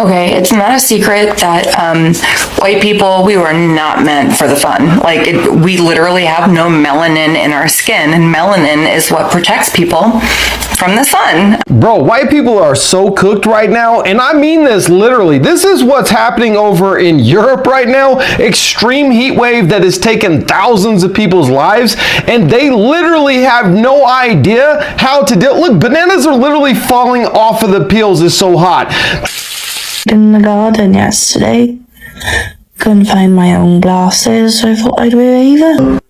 Okay, it's not a secret that white people, we were not meant for the fun. We literally have no melanin in our skin, and melanin is what protects people from the sun. Bro, white people are so cooked right now, and I mean this literally. This is what's happening over in Europe right now. Extreme heat wave that has taken thousands of people's lives, and they literally have no idea how to deal. Look, bananas are literally falling off of the peels. It's so hot. In the garden yesterday. Couldn't find my own glasses, so I thought I'd wear either.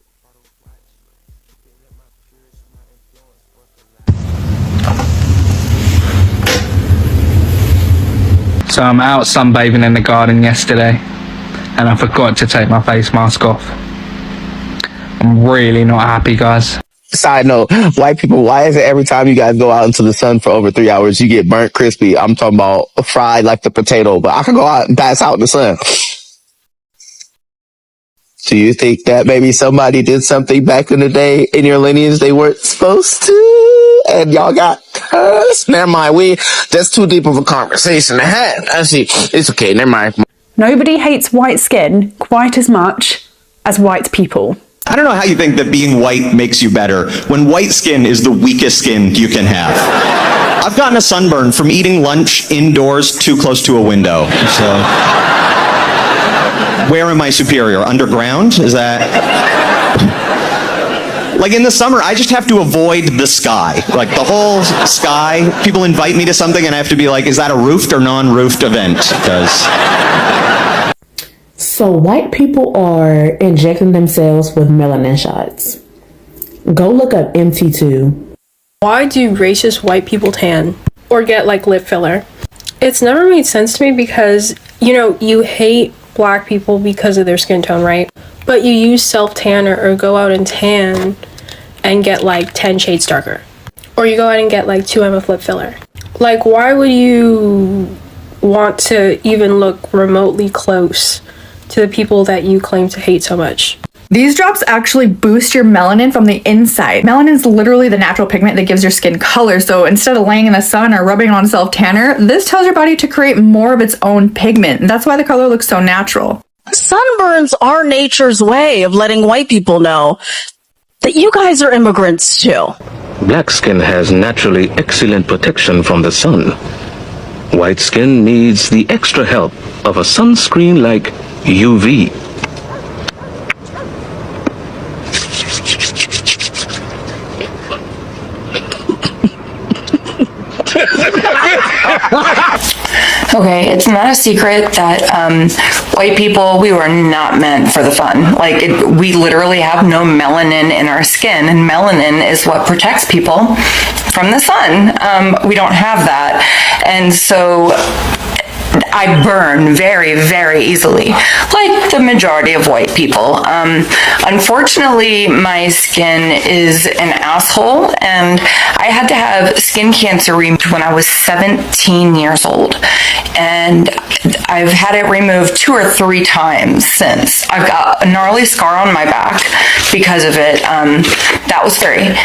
So I'm out sunbathing in the garden yesterday and I forgot to take my face mask off. I'm really not happy, guys. Side note, white people, why is it every time you guys go out into the sun for over 3 hours, you get burnt crispy? I'm talking about fried like the potato, but I can go out and pass out in the sun. Do you think that maybe somebody did something back in the day in your lineage they weren't supposed to, and y'all got cursed? Never mind, that's too deep of a conversation to have. Actually, it's okay, never mind. Nobody hates white skin quite as much as white people. I don't know how you think that being white makes you better when white skin is the weakest skin you can have. I've gotten a sunburn from eating lunch indoors too close to a window. So, where am I superior? Underground? Is that... Like in the summer, I just have to avoid the sky. Like the whole sky, people invite me to something and I have to be like, is that a roofed or non-roofed event? Because... So white people are injecting themselves with melanin shots. Go look up MT2. Why do racist white people tan or get lip filler? It's never made sense to me because, you hate black people because of their skin tone, right? But you use self-tanner or go out and tan and get 10 shades darker. Or you go out and get 2M of lip filler. Why would you want to even look remotely close to the people that you claim to hate so much? These drops actually boost your melanin from the inside. Melanin is literally the natural pigment that gives your skin color, so instead of laying in the sun or rubbing on self-tanner, this tells your body to create more of its own pigment, and that's why the color looks so natural. Sunburns are nature's way of letting white people know that you guys are immigrants too. Black skin has naturally excellent protection from the sun. White skin needs the extra help of a sunscreen like UV. Okay, it's not a secret that white people, we were not meant for the fun. We literally have no melanin in our skin, and melanin is what protects people from the sun. We don't have that, and so I burn very, very easily, like the majority of white people. Unfortunately, my skin is an asshole, and I had to have skin cancer removed when I was 17 years old. And I've had it removed 2 or 3 times since. I've got a gnarly scar on my back because of it. That was 3.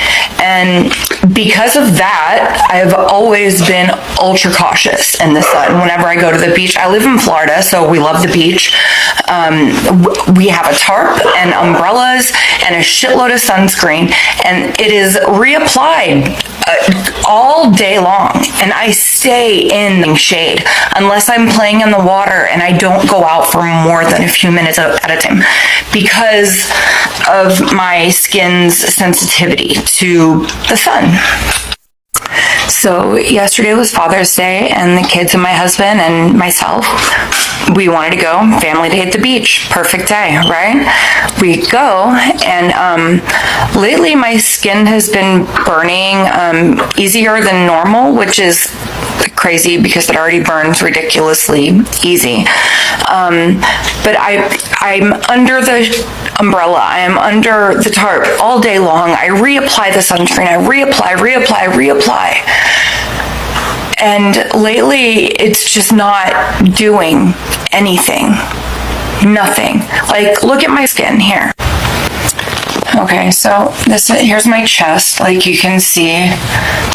And because of that, I've always been ultra cautious in the sun. Whenever I go to the beach, I live in Florida, so we love the beach. We have a tarp and umbrellas and a shitload of sunscreen, and it is reapplied all day long, and I stay in shade unless I'm playing in the water, and I don't go out for more than a few minutes at a time because of my skin's sensitivity to the sun. So yesterday was Father's Day, and the kids and my husband and myself, we wanted to go family day at the beach. Perfect day, right? We go, and lately my skin has been burning easier than normal, which is crazy because it already burns ridiculously easy. But I'm under the umbrella, I am under the tarp all day long. I reapply the sunscreen, I reapply. And lately, it's just not doing anything. Nothing. Look at my skin here. Okay, so here's my chest. You can see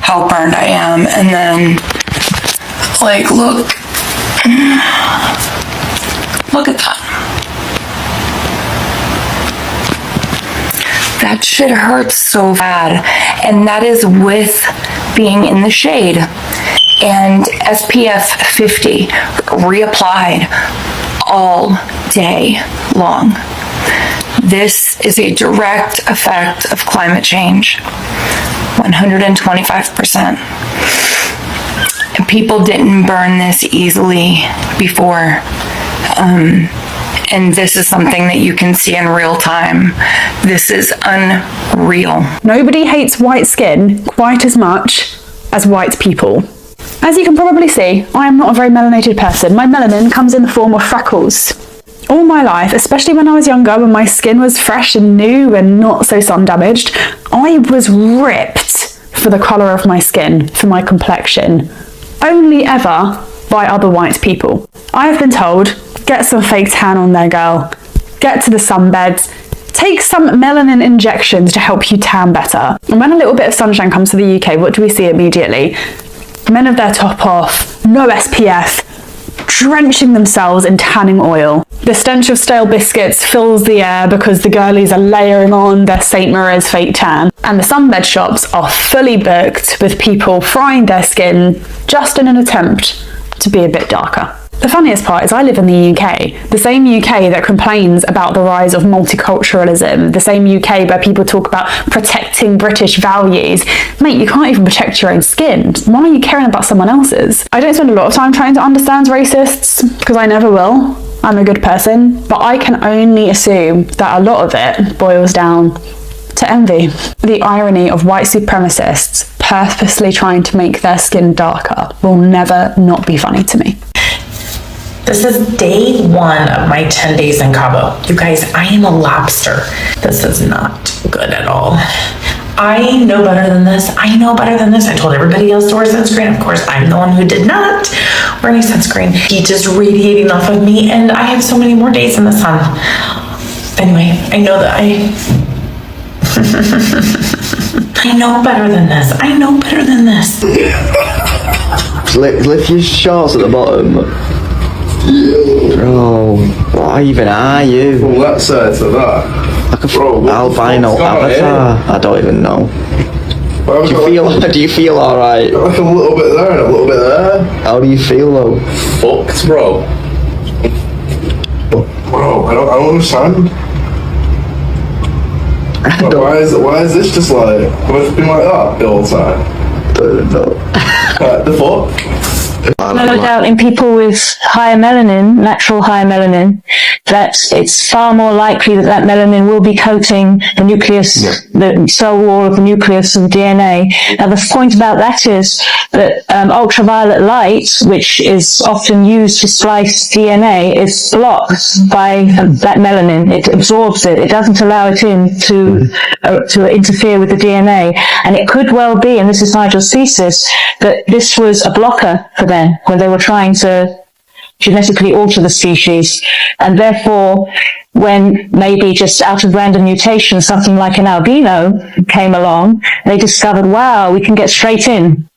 how burned I am. And then, look Look at that. That shit hurts so bad. And that is with being in the shade. And SPF 50 reapplied all day long. This is a direct effect of climate change. 125%. And people didn't burn this easily before. And this is something that you can see in real time. This is unreal. Nobody hates white skin quite as much as white people. As you can probably see, I am not a very melanated person. My melanin comes in the form of freckles. All my life, especially when I was younger, when my skin was fresh and new and not so sun damaged, I was ripped for the colour of my skin, for my complexion. Only ever by other white people. I have been told, get some fake tan on there, girl. Get to the sunbeds. Take some melanin injections to help you tan better. And when a little bit of sunshine comes to the UK, what do we see immediately? Men have their top off, no SPF, drenching themselves in tanning oil. The stench of stale biscuits fills the air because the girlies are layering on their St. Moriz fake tan. And the sunbed shops are fully booked with people frying their skin just in an attempt to be a bit darker. The funniest part is I live in the UK, the same UK that complains about the rise of multiculturalism, the same UK where people talk about protecting British values. Mate, you can't even protect your own skin. Why are you caring about someone else's? I don't spend a lot of time trying to understand racists, because I never will. I'm a good person, but I can only assume that a lot of it boils down to envy. The irony of white supremacists purposely trying to make their skin darker will never not be funny to me. This is day 1 of my 10 days in Cabo. You guys, I am a lobster. This is not good at all. I know better than this. I know better than this. I told everybody else to wear sunscreen. Of course, I'm the one who did not wear any sunscreen. Heat is radiating off of me, and I have so many more days in the sun. Anyway, I know that I know better than this. I know better than this. Lift your shorts at the bottom. Bro, what even are you? From that side to that. Like a albino avatar. I don't even know. Do you feel alright? Like a little bit there and a little bit there. How do you feel though? Fucked, bro. Bro, I don't understand. Why is this just like, why has it been like that the whole time? Don't even know. The fuck? No doubt in people with higher melanin, natural higher melanin, that it's far more likely that that melanin will be coating the nucleus, the cell wall of the nucleus of the DNA. Now the point about that is that ultraviolet light, which is often used to slice DNA, is blocked by that melanin. It absorbs it. It doesn't allow it in to interfere with the DNA. And it could well be, and this is Nigel's thesis, that this was a blocker for them when they were trying to genetically alter the species, and therefore when maybe just out of random mutation something like an albino came along, they discovered, wow, we can get straight in.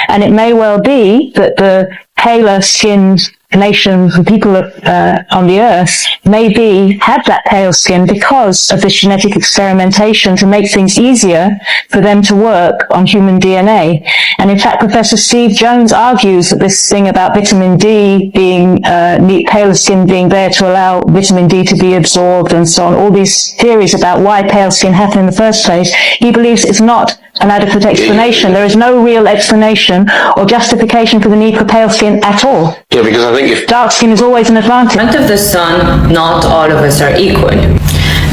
And it may well be that the paler skinned nations and people on the earth maybe had that pale skin because of this genetic experimentation to make things easier for them to work on human DNA. And in fact, Professor Steve Jones argues that this thing about vitamin D being, paler skin being there to allow vitamin D to be absorbed and so on, all these theories about why pale skin happened in the first place, he believes it's not an adequate explanation. There is no real explanation or justification for the need for pale skin at all. Yeah, because I think if dark skin is always an advantage. In front of the sun, not all of us are equal.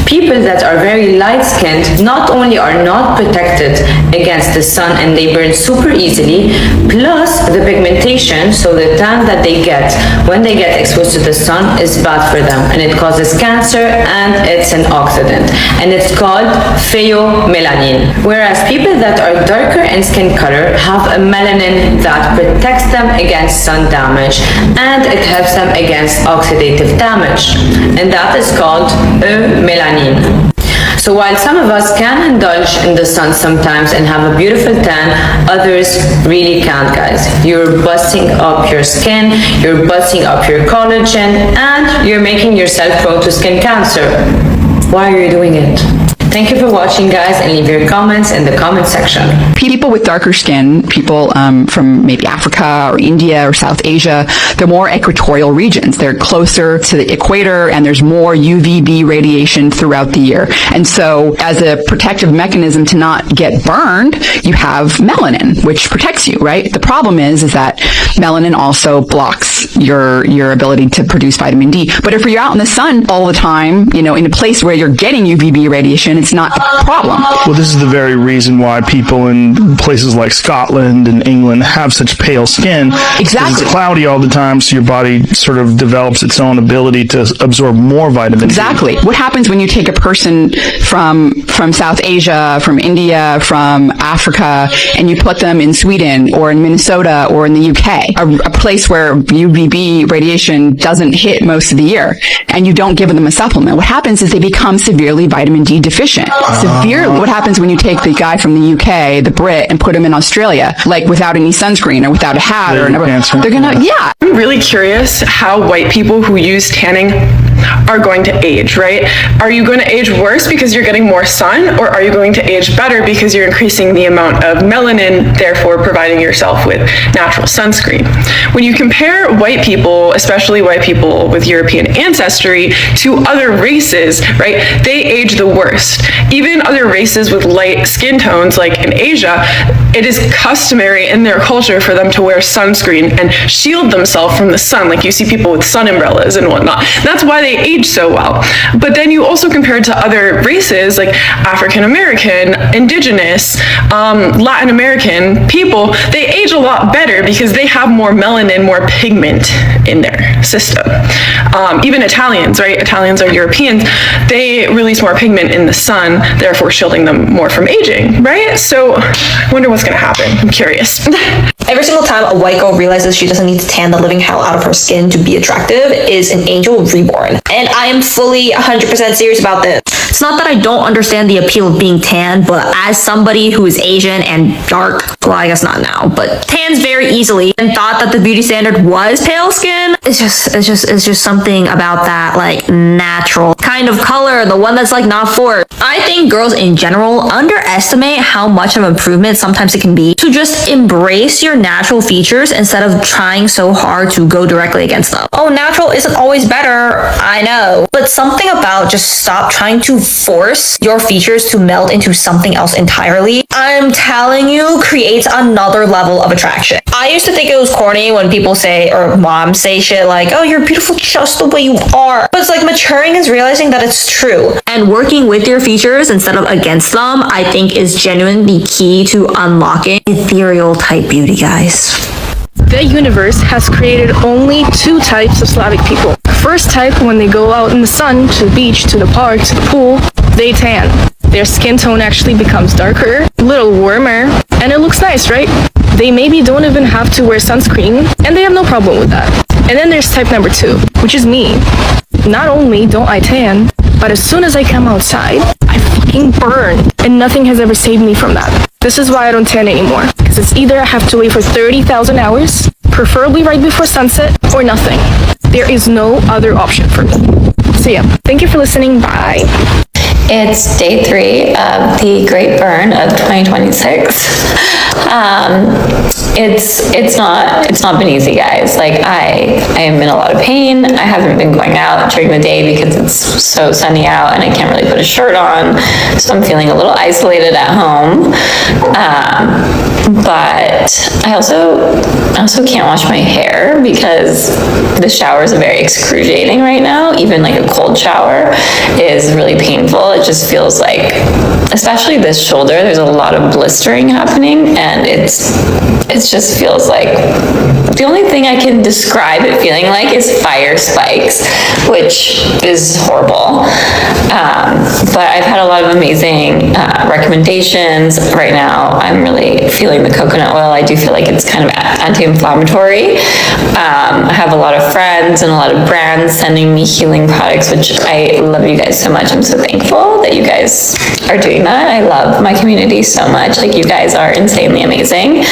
People that are very light-skinned not only are not protected against the sun and they burn super easily, plus the pigmentation, so the tan that they get when they get exposed to the sun is bad for them, and it causes cancer, and it's an oxidant, and it's called pheomelanin. Whereas people that are darker in skin color have a melanin that protects them against sun damage, and it helps them against oxidative damage, and that is called melanin. So while some of us can indulge in the sun sometimes and have a beautiful tan, others really can't, guys. You're busting up your skin, you're busting up your collagen, and you're making yourself prone to skin cancer. Why are you doing it? Thank you for watching, guys, and leave your comments in the comment section. People with darker skin, people from maybe Africa or India or South Asia, they're more equatorial regions. They're closer to the equator and there's more UVB radiation throughout the year. And so as a protective mechanism to not get burned, you have melanin, which protects you, right? The problem is that melanin also blocks your ability to produce vitamin D. But if you're out in the sun all the time, in a place where you're getting UVB radiation, it's not a problem. Well, this is the very reason why people in places like Scotland and England have such pale skin. Exactly. It's cloudy all the time, so your body sort of develops its own ability to absorb more vitamin Exactly. D. What happens when you take a person from South Asia, from India, from Africa, and you put them in Sweden or in Minnesota or in the UK, a place where UVB radiation doesn't hit most of the year, and you don't give them a supplement? What happens is they become severely vitamin D deficient. Severely. What happens when you take the guy from the UK, the Brit, and put him in Australia, like without any sunscreen or without a hat or they're gonna, yeah. I'm really curious how white people who use tanning are going to age, right? Are you going to age worse because you're getting more sun, or are you going to age better because you're increasing the amount of melanin, therefore providing yourself with natural sunscreen? When you compare white people, especially white people with European ancestry, to other races, right, they age the worst. Even other races with light skin tones, like in Asia, it is customary in their culture for them to wear sunscreen and shield themselves from the sun. Like you see people with sun umbrellas and whatnot. That's why they age so well. But then you also compare it to other races like African American, Indigenous, Latin American people, they age a lot better because they have more melanin, more pigment in their system. Even Italians, right? Italians are Europeans. They release more pigment in the sun, therefore shielding them more from aging, right? So I wonder what's gonna happen. I'm curious. Every single time a white girl realizes she doesn't need to tan the living hell out of her skin to be attractive is an angel reborn. And I am fully 100% serious about this. It's not that I don't understand the appeal of being tan, but as somebody who is Asian and dark, well, I guess not now, but tans very easily and thought that the beauty standard was pale skin, it's just something about that like natural kind of color, the one that's like not forced. I think girls in general underestimate how much of an improvement sometimes it can be to just embrace your natural features instead of trying so hard to go directly against them. Oh, natural isn't always better, I know, but something about just stop trying to force your features to meld into something else entirely, I'm telling you, creates another level of attraction. I used to think it was corny when people say, or moms say shit like, oh, you're beautiful just the way you are. But it's like maturing is realizing that it's true. And working with your features instead of against them, I think is genuinely key to unlocking ethereal type beauty, guys. The universe has created only two types of Slavic people. First type, when they go out in the sun, to the beach, to the park, to the pool, they tan. Their skin tone actually becomes darker, a little warmer, and it looks nice, right? They maybe don't even have to wear sunscreen, and they have no problem with that. And then there's type number 2, which is me. Not only don't I tan, but as soon as I come outside, I fucking burn. And nothing has ever saved me from that. This is why I don't tan anymore. Because it's either I have to wait for 30,000 hours, preferably right before sunset, or nothing. There is no other option for me. So yeah, thank you for listening. Bye. It's day 3 of the Great Burn of 2026. It's not been easy, guys. Like I am in a lot of pain. I haven't been going out during the day because it's so sunny out and I can't really put a shirt on. So I'm feeling a little isolated at home. But I also can't wash my hair because the showers are very excruciating right now. Even like a cold shower is really painful. It just feels like, especially this shoulder, there's a lot of blistering happening, and it just feels like the only thing I can describe it feeling like is fire spikes, which is horrible. But I've had a lot of amazing recommendations. Right now, I'm really feeling the coconut oil. I do feel like it's kind of anti-inflammatory. I have a lot of friends and a lot of brands sending me healing products, which I love you guys so much. I'm so thankful. grateful that you guys are doing that. I love my community so much. Like, you guys are insanely amazing.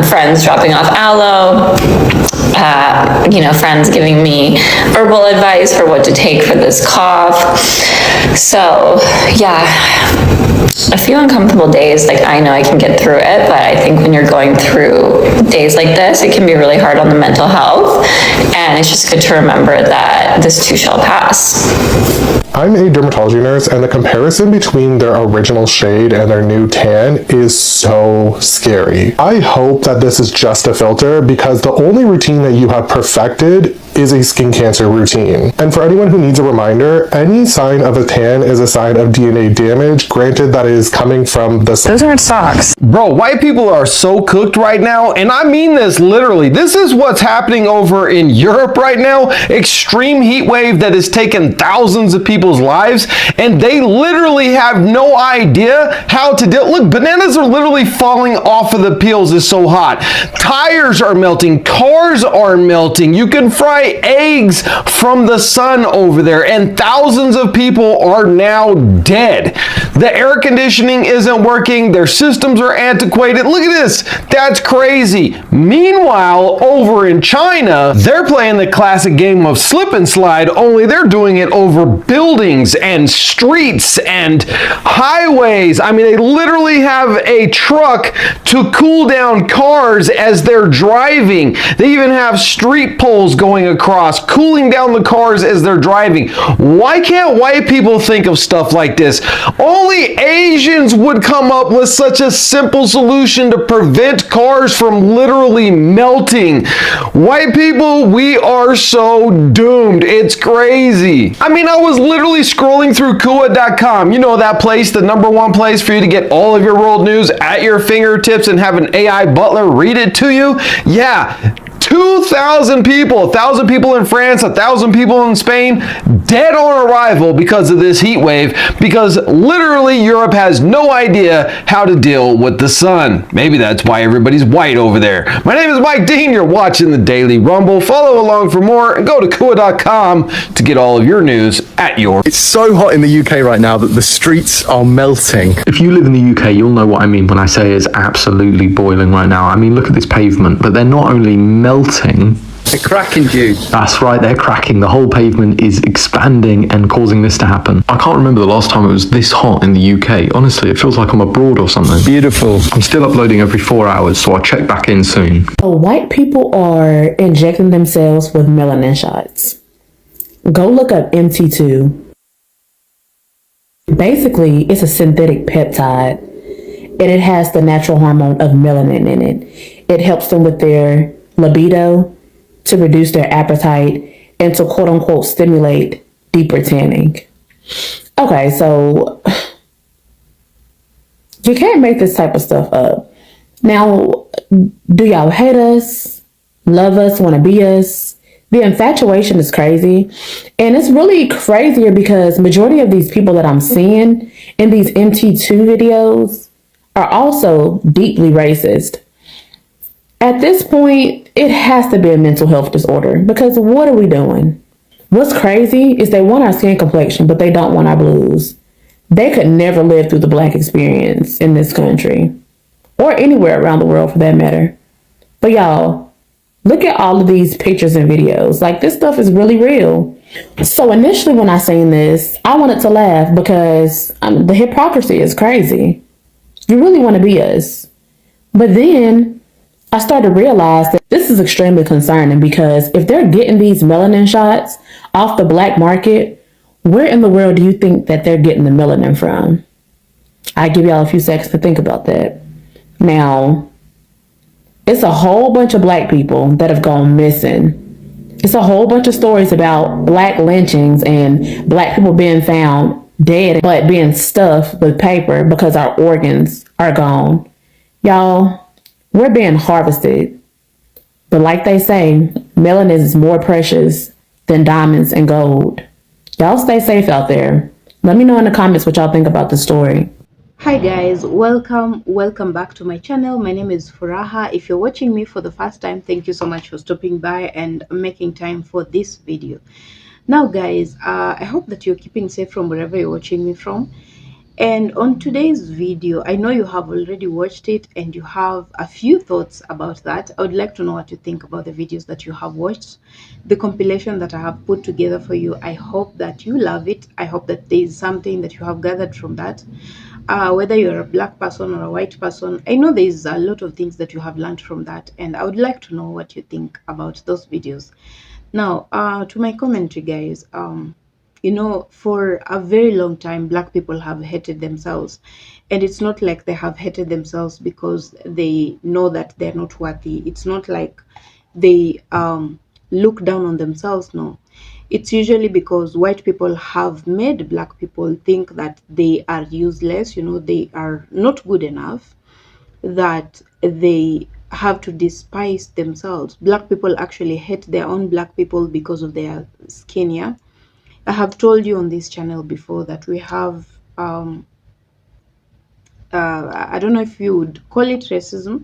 Friends dropping off aloe, friends giving me herbal advice for what to take for this cough. So yeah, a few uncomfortable days, like I know I can get through it, but I think when you're going through days like this, it can be really hard on the mental health, and it's just good to remember that this too shall pass. I'm a dermatology nurse, and the comparison between their original shade and their new tan is so scary. I hope that this is just a filter, because the only routine that you have perfected is a skin cancer routine. And for anyone who needs a reminder, any sign of a tan is a sign of DNA damage, granted that is coming from the... Those aren't socks. Bro, white people are so cooked right now, and I mean this literally. This is what's happening over in Europe right now. Extreme heat wave that has taken thousands of people's lives, and they literally have no idea how to deal. Look, bananas are literally falling off of the peels. It's so hot. Tires are melting. Cars are melting. You can fry eggs from the sun over there, and thousands of people are now dead. The air conditioning isn't working. Their systems are antiquated. Look at this. That's crazy. Meanwhile, over in China, they're playing the classic game of slip and slide, only they're doing it over buildings and streets and highways. I mean, they literally have a truck to cool down cars as they're driving. They even have street poles going across, cooling down the cars as they're driving. Why can't white people think of stuff like this? Only Asians would come up with such a simple solution to prevent cars from literally melting. White people, we are so doomed. It's crazy. I mean, I was literally scrolling through Kua.com. You know that place, the #1 place for you to get all of your world news at your fingertips and have an AI butler read it to you? Yeah. 2,000 people, 1,000 people in France, 1,000 people in Spain, dead on arrival because of this heat wave, because literally Europe has no idea how to deal with the sun. Maybe that's why everybody's white over there. My name is Mike Dean. You're watching the Daily Rumble. Follow along for more and go to Kua.com to get all of your news at your... It's so hot in the UK right now that the streets are melting. If you live in the UK, you'll know what I mean when I say it's absolutely boiling right now. I mean, look at this pavement, but they're not only melting, they're cracking, dude. That's right, they're cracking. The whole pavement is expanding and causing this to happen. I can't remember the last time it was this hot in the UK. Honestly, it feels like I'm abroad or something. Beautiful. I'm still uploading every 4 hours, so I'll check back in soon. So white people are injecting themselves with melanin shots. Go look up MT2. Basically, it's a synthetic peptide, and it has the natural hormone of melanin in it. It helps them with their libido, to reduce their appetite, and to quote unquote stimulate deeper tanning. Okay, so you can't make this type of stuff up. Now, do y'all hate us, love us, want to be us? The infatuation is crazy, and it's really crazier because majority of these people that I'm seeing in these MT2 videos are also deeply racist. At this point, it has to be a mental health disorder, because what are we doing? What's crazy is they want our skin complexion, but they don't want our blues. They could never live through the Black experience in this country, or anywhere around the world for that matter. But y'all, look at all of these pictures and videos. Like, this stuff is really real. So initially when I seen this, I wanted to laugh because the hypocrisy is crazy. You really want to be us. But then I started to realize that this is extremely concerning, because if they're getting these melanin shots off the black market, where in the world do you think that they're getting the melanin from? I give y'all a few seconds to think about that. Now, it's a whole bunch of black people that have gone missing. It's a whole bunch of stories about black lynchings and black people being found dead but being stuffed with paper because our organs are gone. Y'all, we're being harvested. But like they say, melanin is more precious than diamonds and gold. Y'all stay safe out there. Let me know in the comments what y'all think about the story. Hi guys, welcome back to my channel. My name is Furaha. If you're watching me for the first time, thank you so much for stopping by and making time for this video. Now, guys, I hope that you're keeping safe from wherever you're watching me from. And on today's video, I know you have already watched it and you have a few thoughts about that. I would like to know what you think about the videos that you have watched, the compilation that I have put together for you. I hope that you love it. I hope that there is something that you have gathered from that. Whether you're a black person or a white person, I know there is a lot of things that you have learned from that, and I would like to know what you think about those videos. Now, to my commentary, guys, you know, for a very long time, black people have hated themselves. And it's not like they have hated themselves because they know that they're not worthy. It's not like they look down on themselves. No. It's usually because white people have made black people think that they are useless, you know, they are not good enough, that they have to despise themselves. Black people actually hate their own black people because of their skin. Yeah, I have told you on this channel before that we have I don't know if you would call it racism,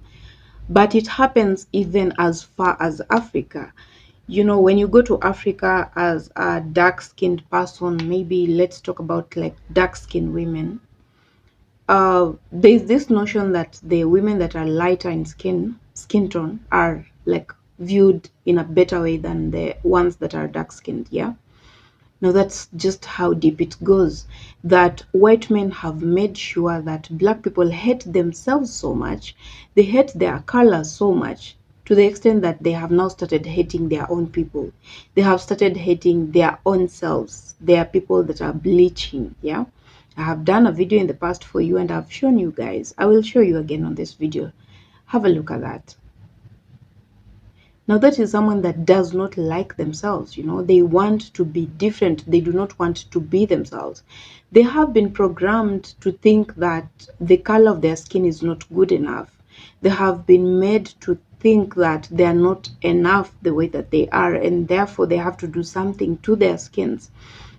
but it happens even as far as Africa. You know, when you go to Africa as a dark-skinned person, maybe let's talk about like dark-skinned women. There's this notion that the women that are lighter in skin tone are like viewed in a better way than the ones that are dark skinned. Yeah. Now that's just how deep it goes. That white men have made sure that black people hate themselves so much, they hate their color so much, to the extent that they have now started hating their own people. They have started hating their own selves. They are people that are bleaching. Yeah. I have done a video in the past for you and I've shown you guys. I will show you again on this video. Have a look at that. Now that is someone that does not like themselves, you know, they want to be different. They do not want to be themselves. They have been programmed to think that the color of their skin is not good enough. They have been made to think that they are not enough the way that they are, and therefore they have to do something to their skins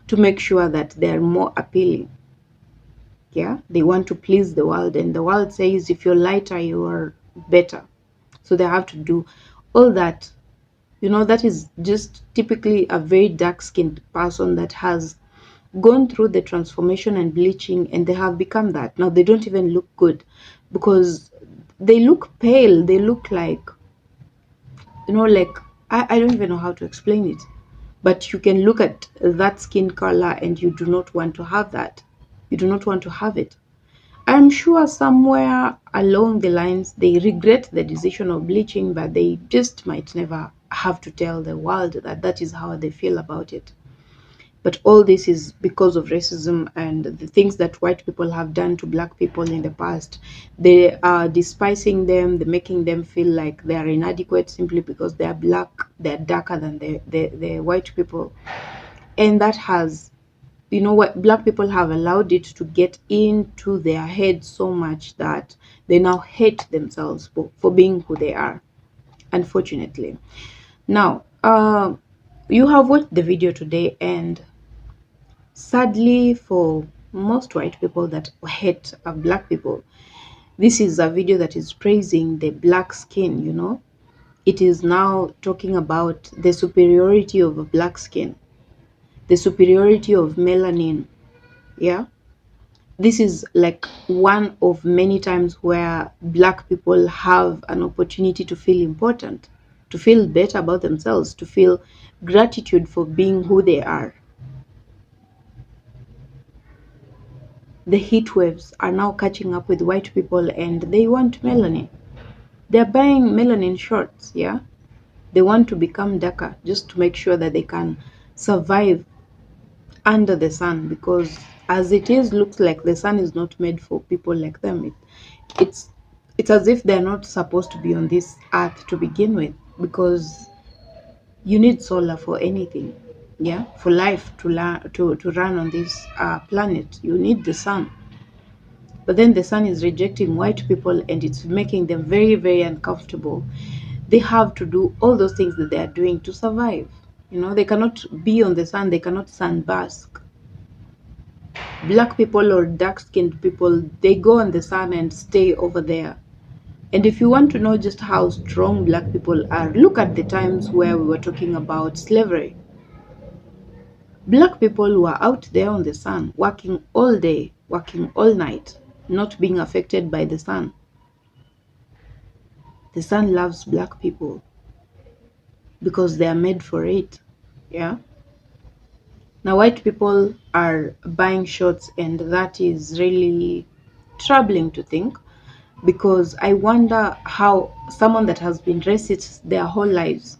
to make sure that they are more appealing. Yeah, they want to please the world, and the world says if you're lighter, you are better. So they have to do all that. You know, that is just typically a very dark-skinned person that has gone through the transformation and bleaching, and they have become that. Now they don't even look good because they look pale. They look like, you know, like I don't even know how to explain it. But you can look at that skin color and you do not want to have that. You do not want to have it. I'm sure somewhere along the lines they regret the decision of bleaching, but they just might never have to tell the world that that is how they feel about it. But all this is because of racism and the things that white people have done to black people in the past. They are despising them, they're making them feel like they are inadequate simply because they are black, they're darker than the white people. And that has, you know what, black people have allowed it to get into their head so much that they now hate themselves for being who they are, unfortunately. Now, you have watched the video today, and sadly for most white people that hate black people, this is a video that is praising the black skin, you know. It is now talking about the superiority of a black skin, the superiority of melanin. Yeah, this is like one of many times where black people have an opportunity to feel important, to feel better about themselves, to feel gratitude for being who they are. The heat waves are now catching up with white people and they want melanin. They're buying melanin shorts, yeah? They want to become darker just to make sure that they can survive under the sun, because as it is, looks like the sun is not made for people like them. It's it's as if they're not supposed to be on this earth to begin with, because you need solar for anything. Yeah, for life to run on this planet, you need the sun. But then the sun is rejecting white people and it's making them very, very uncomfortable. They have to do all those things that they are doing to survive. You know, they cannot be on the sun, they cannot sunbask. Black people or dark-skinned people, they go on the sun and stay over there. And if you want to know just how strong black people are, look at the times where we were talking about slavery. Black people were out there on the sun, working all day, working all night, not being affected by the sun. The sun loves black people because they are made for it. Yeah. Now, white people are buying shots, and that is really troubling to think, because I wonder how someone that has been racist their whole lives,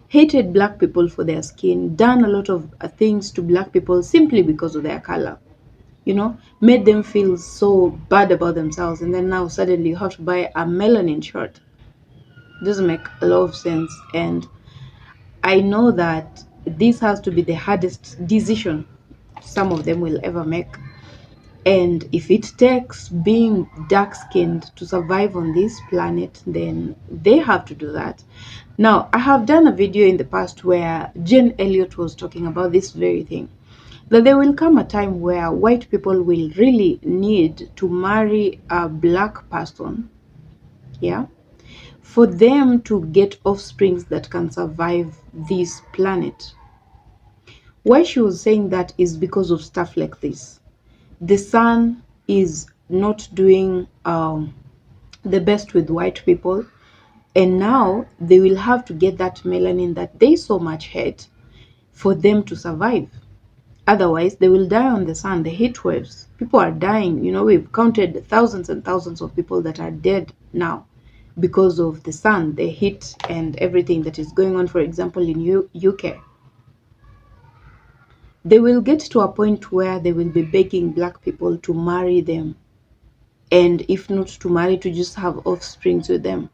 hated black people for their skin, done a lot of things to black people simply because of their color, made them feel so bad about themselves, and then now suddenly you have to buy a melanin shot. Doesn't make a lot of sense. And I know that this has to be the hardest decision some of them will ever make. And if it takes being dark skinned to survive on this planet, then they have to do that. Now, I have done a video in the past where Jane Elliott was talking about this very thing, that there will come a time where white people will really need to marry a black person, yeah, for them to get offsprings that can survive this planet. Why she was saying that is because of stuff like this. The sun is not doing the best with white people, and now they will have to get that melanin that they so much hate for them to survive. Otherwise, they will die on the sun. The heat waves, people are dying. We've counted thousands and thousands of people that are dead now because of the sun, the heat, and everything that is going on. For example, in UK, they will get to a point where they will be begging black people to marry them, and if not to marry, to just have offsprings with them,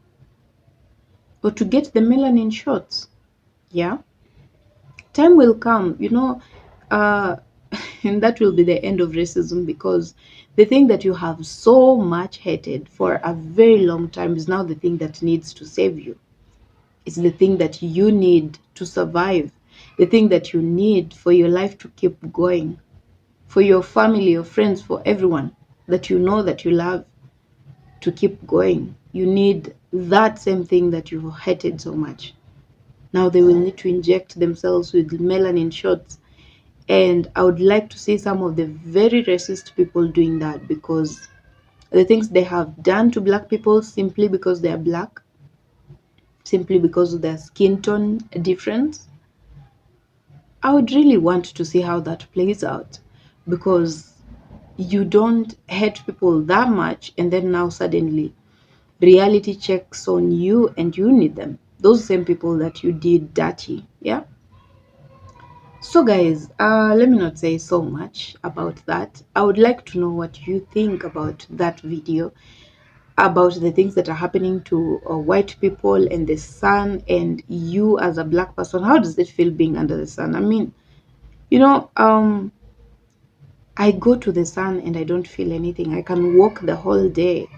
or to get the melanin shots. Yeah, time will come, and that will be the end of racism, because the thing that you have so much hated for a very long time is now the thing that needs to save you. It's the thing that you need to survive, the thing that you need for your life to keep going, for your family, your friends, for everyone that you know that you love to keep going. You need that same thing that you hated so much. Now they will need to inject themselves with melanin shots. And I would like to see some of the very racist people doing that, because the things they have done to black people simply because they are black, simply because of their skin tone difference, I would really want to see how that plays out, because you don't hate people that much and then now suddenly reality checks on you and you need them. Those same people that you did dirty. Yeah. So guys, let me not say so much about that. I would like to know what you think about that video, about the things that are happening to white people and the sun, and you as a black person. How does it feel being under the sun? I mean, I go to the sun and I don't feel anything. I can walk the whole day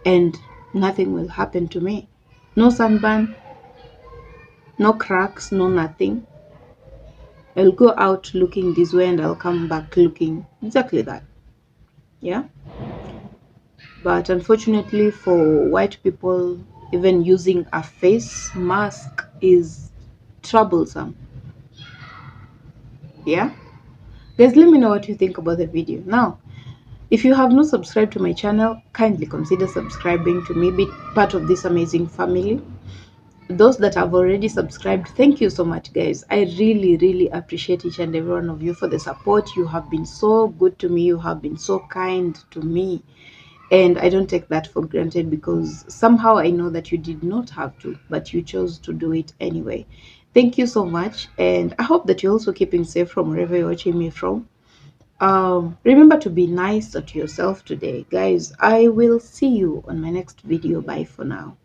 and nothing will happen to me. No sunburn, no cracks, no nothing. I'll go out looking this way and I'll come back looking exactly that. Yeah. But unfortunately for white people, even using a face mask is troublesome. Yeah. Guys, let me know what you think about the video. Now, if you have not subscribed to my channel, kindly consider subscribing to me, be part of this amazing family. Those that have already subscribed, thank you so much, guys. I really, really appreciate each and every one of you for the support. You have been so good to me. You have been so kind to me. And I don't take that for granted, because somehow I know that you did not have to, but you chose to do it anyway. Thank you so much. And I hope that you're also keeping safe from wherever you're watching me from. Remember to be nice to yourself today, guys. I will see you on my next video. Bye for now.